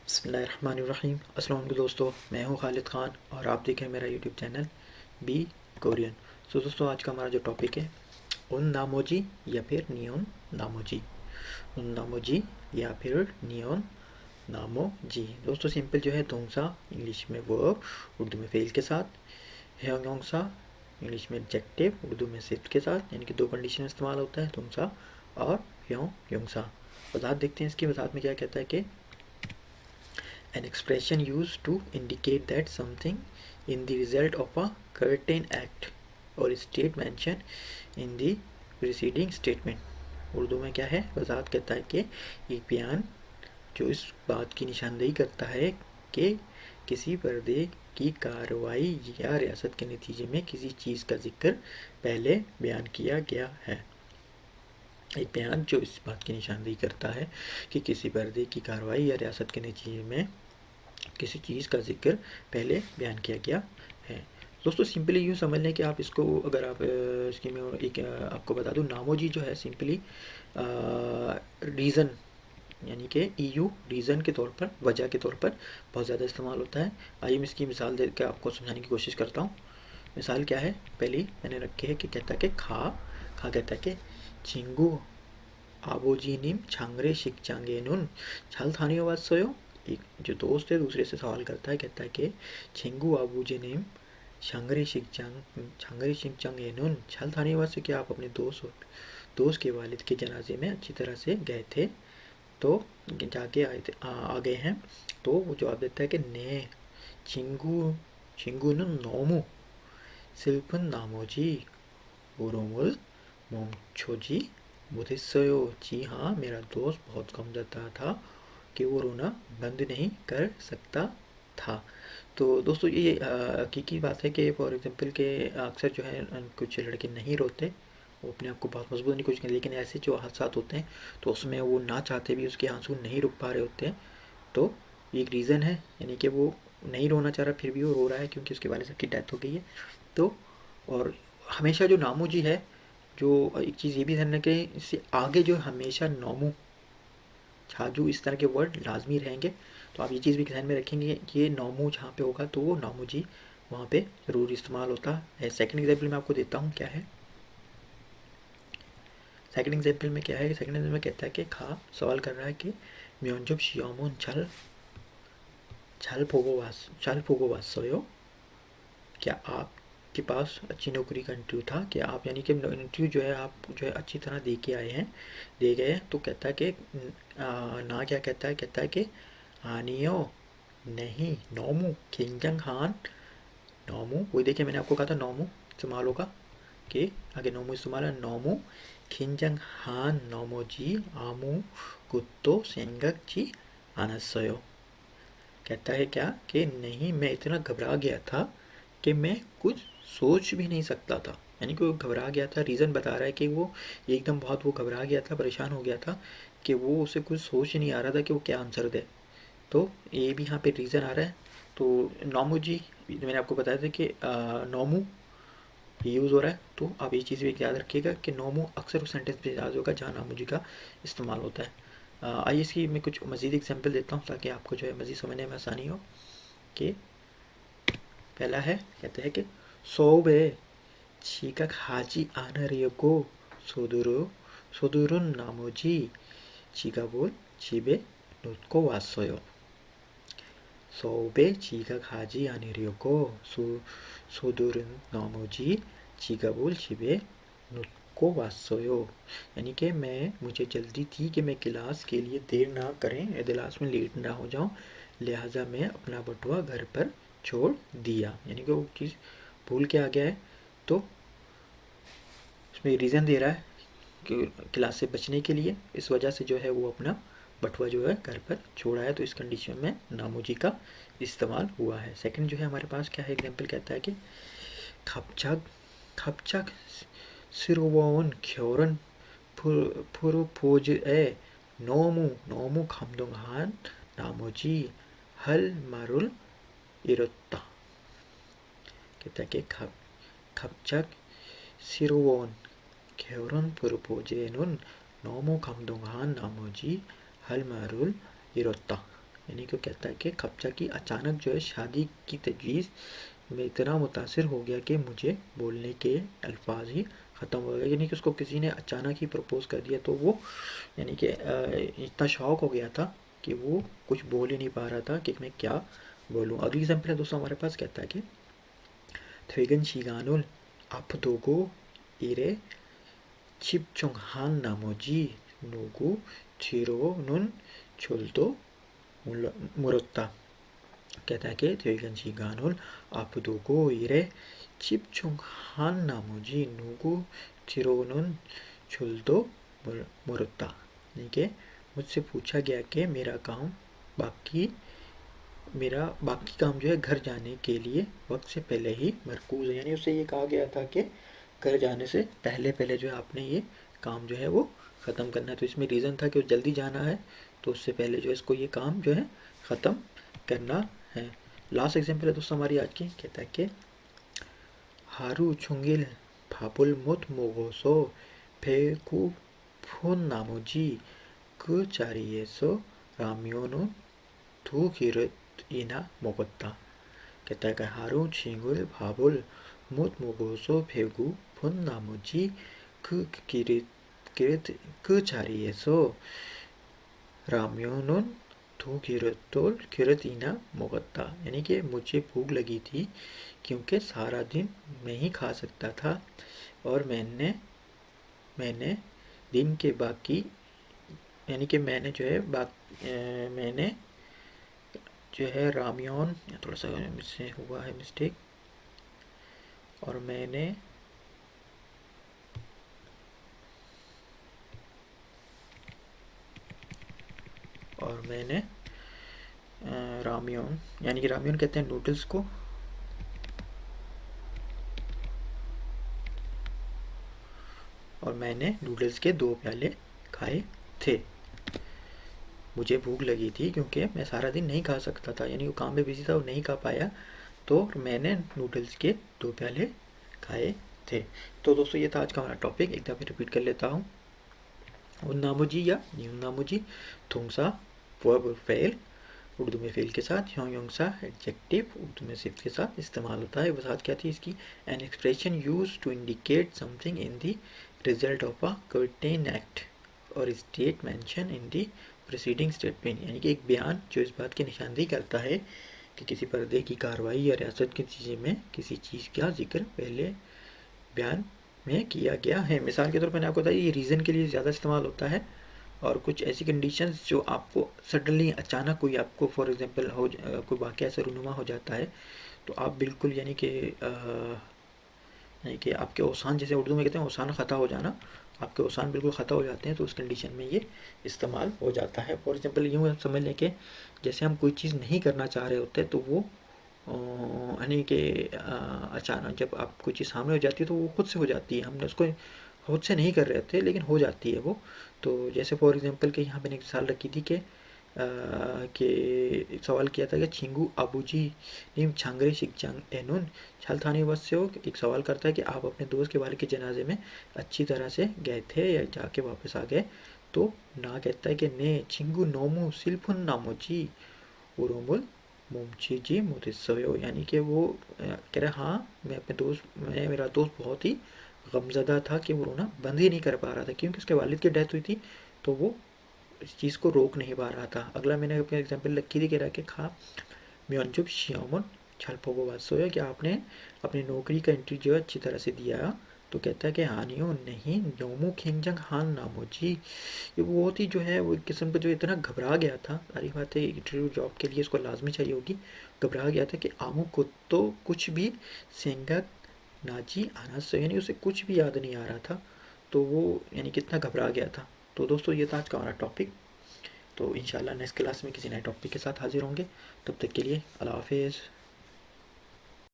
बिस्मिल्लाहिर्रहमानिर्रहीम। अस्सलाम वालेकुम दोस्तों, मैं हूं खालिद ख़ान और आप देखें मेरा यूट्यूब चैनल बी कोरियन। सो दोस्तों, आज का हमारा जो टॉपिक है उन नामोजी या फिर नियोन नामोजी। उन नामोजी या फिर नियोन नामोजी। दोस्तों सिंपल जो है दोंसा इंग्लिश में वर्ब, उर्दू में फेल के साथ। ह्योंगसा इंग्लिश में एडजेक्टिव, उर्दू में सिफ्त के साथ, यानी कि दो कंडीशन में इस्तेमाल होता है दोंसा और ह्योंगसा। वजाहत देखते हैं इसकी वजाहत में क्या कहता है कि an expression used to indicate that something in the result of a certain act or state mentioned in the preceding statement। Urdu में क्या है, वजाहत कहता है कि एक बयान जो इस बात की निशानदेही करता है कि किसी पर्दे की कार्रवाई या रियासत के नतीजे में किसी चीज़ का जिक्र पहले बयान किया गया है। एक बयान जो इस बात की निशानदेही करता है कि किसी पर्दे की कार्रवाई या रियासत के नतीजे में किसी चीज़ का जिक्र पहले बयान किया गया है। दोस्तों सिंपली यूँ समझ लें कि आप इसको, अगर आप इसकी मैं एक आपको बता दूँ, नामोजी जो है सिंपली रीज़न यानी कि ईयू रीज़न के तौर पर, वजह के तौर पर बहुत ज़्यादा इस्तेमाल होता है। आइए मैं इसकी मिसाल दे के आपको समझाने की कोशिश करता हूँ। मिसाल क्या है, पहली मैंने रखी है कि कहता है कि खा कहता है कि चिंगू आबोजीनिम छांगरे शिकचांगेनुन छाल थानी वात्सयो। एक जो दोस्त है दूसरे से सवाल करता है, कहता है कि छिंगू आबूजीनिम छांगरे शिकचांगेनुन छाल थानी वात्सयो, क्या आप अपने दोस्त के वालिद के जनाजे में अच्छी तरह से गए थे, तो जाके आए थे, आ गए हैं। तो वो जवाब देता है कि ने छिंगूनुन नोमू सिल्पन नामोजी उरोमुल मोमछोजी बुधिसयो। जी हाँ, मेरा दोस्त बहुत कमजोर था कि वो रोना बंद नहीं कर सकता था। तो दोस्तों ये हकीकी बात है कि फॉर एग्जांपल के अक्सर जो है कुछ लड़के नहीं रोते, वो अपने आप को बहुत मजबूत करने की कोशिश करते, लेकिन ऐसे जो हादसा होते हैं तो उसमें वो ना चाहते भी उसके आंसू नहीं रुक पा रहे होते हैं। तो ये एक रीज़न है, यानी कि वो नहीं रोना चाह रहा फिर भी वो रो रहा है क्योंकि उसके वालिद साहब की डेथ हो गई है। तो और हमेशा जो नामू जी है, जो एक चीज़ ये भी ध्यान रखें, इससे आगे जो हमेशा नोमू छाजू इस तरह के वर्ड लाजमी रहेंगे। तो आप ये चीज़ भी ध्यान में रखेंगे, ये नोमू जहाँ पे होगा तो वो नोमू जी वहाँ पे ज़रूर इस्तेमाल होता है। सेकंड एग्जाम्पल मैं आपको देता हूँ क्या है। सेकंड एग्जाम्पल में क्या है, सेकंड एग्जाम्पल में कहता है कि खा सवाल कर रहा है कि म्योंजब शियोमोन छल छल फोगोवास सोयो, क्या आपके पास अच्छी नौकरी का इंटरव्यू था, कि आप यानी कि इंटरव्यू जो है आप जो है अच्छी तरह दे के आए हैं, दे गए हैं। तो कहता है कि ना क्या कहता है कि आनियो नहीं नोमू खिंजंग हान। नोमू वही देखिए, मैंने आपको कहा था नोमू इस्तेमाल होगा, कि आगे नोमू इस्तेमाल है। नोमू खिंजंग हान नोमो जी आमू गुत्तो सेंगक जी आनसयो। कहता है क्या कि नहीं, मैं इतना घबरा गया था कि मैं कुछ सोच भी नहीं सकता था। यानी कि वो घबरा गया था, रीज़न बता रहा है कि वो एकदम बहुत वो घबरा गया था, परेशान हो गया था कि वो उसे कुछ सोच ही नहीं आ रहा था कि वो क्या आंसर दे। तो ये भी यहाँ पे रीज़न आ रहा है। तो नोमू जी मैंने आपको बताया था कि नोमू यूज़ हो रहा है, तो आप ये चीज़ भी याद रखिएगा कि नोमू अक्सर उस सेंटेंस पे याद होगा जहाँ नोमू जी का इस्तेमाल होता है। आइए इसकी मैं कुछ मज़ीद एग्जाम्पल देता हूँ ताकि आपको जो है मज़ीद समझने में आसानी हो। कि पहला है, कहते हैं कि सोबे 치각 하지 않으려고 소들은 나머지 지갑을 집에 놓고 왔어요. 수업에 지각하지 않으려고 소들은 나머지 지갑을 집에 놓고 왔어요। यानी कि मुझे जल्दी थी कि मैं क्लास के लिए देर ना करें, क्लास में लेट ना हो जाऊं, लिहाजा मैं अपना बटुआ घर पर छोड़ दिया। यानी कि वो चीज़ भूल के आ गया है, तो इसमें रीज़न दे रहा है कि क्लास से बचने के लिए, इस वजह से जो है वो अपना बटुआ जो है घर पर छोड़ा है। तो इस कंडीशन में नामोजी का इस्तेमाल हुआ है। सेकंड जो है हमारे पास क्या है, एग्जाम्पल कहता है कि खपचक खपचक सिरोवन ख्योरन 프로포즈에 너무 감동한 나머지 할 말을 잃었다। कहता है कि 갑작 새로운 결혼 프로포즈에는 너무 감동한 나머지 할 말을 잃었다। यानी कि कहता है कि खपचा की अचानक जो है शादी की तजवीज़ में इतना मुतासिर हो गया कि मुझे बोलने के अल्फाज ही ख़त्म हो गए। यानी कि उसको किसी ने अचानक ही प्रपोज़ कर दिया, तो वो यानी कि इतना शॉक हो गया था कि वो कुछ बोल ही नहीं पा रहा था कि मैं क्या बोलूँ। अगली एग्जाम्पल है दोस्तों हमारे पास, कहता है कि 퇴근 시간을 앞두고 일에 집중한 나머지 누구 뒤로는 줄도 물었다। कहता है कि 퇴근 시간을 앞두고 일에 집중한 나머지 누구 뒤로는 줄도 물었다। यानी कि मुझसे पूछा गया कि मेरा बाकी काम जो है घर जाने के लिए वक्त से पहले ही मरकूज़ है। यानी उससे ये कहा गया था कि घर जाने से पहले पहले जो है आपने ये काम जो है वो ख़त्म करना है। तो इसमें रीज़न था कि वो जल्दी जाना है, तो उससे पहले जो है इसको ये काम जो है ख़त्म करना है। लास्ट एग्जाम्पल है दोस्तों हमारी आज की, कहता है कि 하루 종일 밥을 못 먹어서 배고픈 나머지 그 자리에서 라면은 2그릇이나 먹었다। कहता है कि 하루 종일 밥을 못 먹어서 배고픈 나머지 그 자리에서 라면은 2그릇이나 먹었다। यानी कि मुझे भूख लगी थी क्योंकि सारा दिन नहीं खा सकता था, और मैंने दिन के बाकी यानी कि मैंने जो है रामियन, थोड़ा सा इससे हुआ है मिस्टेक, और मैंने रामियन यानी कि रामियन कहते हैं नूडल्स को, और मैंने नूडल्स के 2 प्याले खाए थे। मुझे भूख लगी थी क्योंकि मैं सारा दिन नहीं खा सकता था, यानी वो काम में बिजी था और नहीं खा पाया, तो मैंने नूडल्स के 2 प्याले खाए थे। तो दोस्तों ये था आज का हमारा टॉपिक, एक दफ़ा रिपीट कर लेता हूँ। उन्नामुजी या न्यूनामुजी थुंगसा वर्ब फेल उर्दू में फेल के साथ, योंगसा एडजेक्टिव उर्दू में सिर्फ के साथ इस्तेमाल होता है। वजाहत क्या थी इसकी, an expression use to indicate something in the result of a certain act or state mention in the preceding statement. यानी कि एक बयान जो इस बात की निशानदेही करता है कि किसी पर्दे की कार्रवाई या रियासत की चीज़ में किसी चीज़ का जिक्र पहले बयान में किया गया है। मिसाल के तौर पर मैंने आपको बताया ये रीज़न के लिए ज़्यादा इस्तेमाल होता है, और कुछ ऐसी कंडीशंस जो आपको सडनली अचानक कोई आपको फॉर एग्जांपल कोई वाक़या ऐसा रूनुमा हो जाता है, तो आप बिल्कुल यानी कि आपके औसान, जैसे उर्दू में कहते हैं औसान ख़ता हो जाना, आपके औसान बिल्कुल ख़ता हो जाते हैं, तो उस कंडीशन में ये इस्तेमाल हो जाता है। फॉर एग्जांपल यूँ समझ लें कि जैसे हम कोई चीज़ नहीं करना चाह रहे होते, तो वो यानी कि अचानक जब आप कोई चीज़ सामने हो जाती है तो वो खुद से हो जाती है, हमने उसको खुद से नहीं कर रहे थे लेकिन हो जाती है वो। तो जैसे फॉर एग्जांपल कि यहाँ मैंने एक मिसाल रखी थी कि सवाल किया था कि छिंगू अबूजी नीम छांगरे शिकचांग एनुन छल थाने बस से हो। एक सवाल करता है कि आप अपने दोस्त के वालिद के जनाजे में अच्छी तरह से गए थे या जाके वापस आ गए, तो ना कहता है कि ने छिंगू नोमू सिल्फुन नामोजी उरुमुल मुमचीजी मुतिसयो। यानी कि वो कह रहा हाँ मेरा दोस्त बहुत ही गमज़दा था कि वो रोना बंद ही नहीं कर पा रहा था क्योंकि उसके वालिद की डेथ हुई थी, तो वो इस चीज़ को रोक नहीं पा रहा था। अगला मैंने अपने एग्जांपल रखी थी कि रखे खा म्योनजुब शियामन छलपोगो बात सोया कि आपने अपनी नौकरी का इंटरव्यू जो है अच्छी तरह से दिया, तो कहता है कि हानियो नहीं नोमू खिंजंग हान नामोजी। ये बहुत ही जो है वो एक किस्म का जो इतना घबरा गया था, सारी बात है इंटरव्यू जॉब के लिए इसको लाजमी चाहिए होगी, घबरा गया था कि आमू को तो कुछ भी सेंगक नाजी आना से, यानी उसे कुछ भी याद नहीं आ रहा था, तो वो यानी कितना घबरा गया था। तो दोस्तों ये था आज का हमारा टॉपिक, तो इंशाल्लाह नेक्स्ट क्लास में किसी नए टॉपिक के साथ हाजिर होंगे। तब तक के लिए अल्लाह हाफिज़।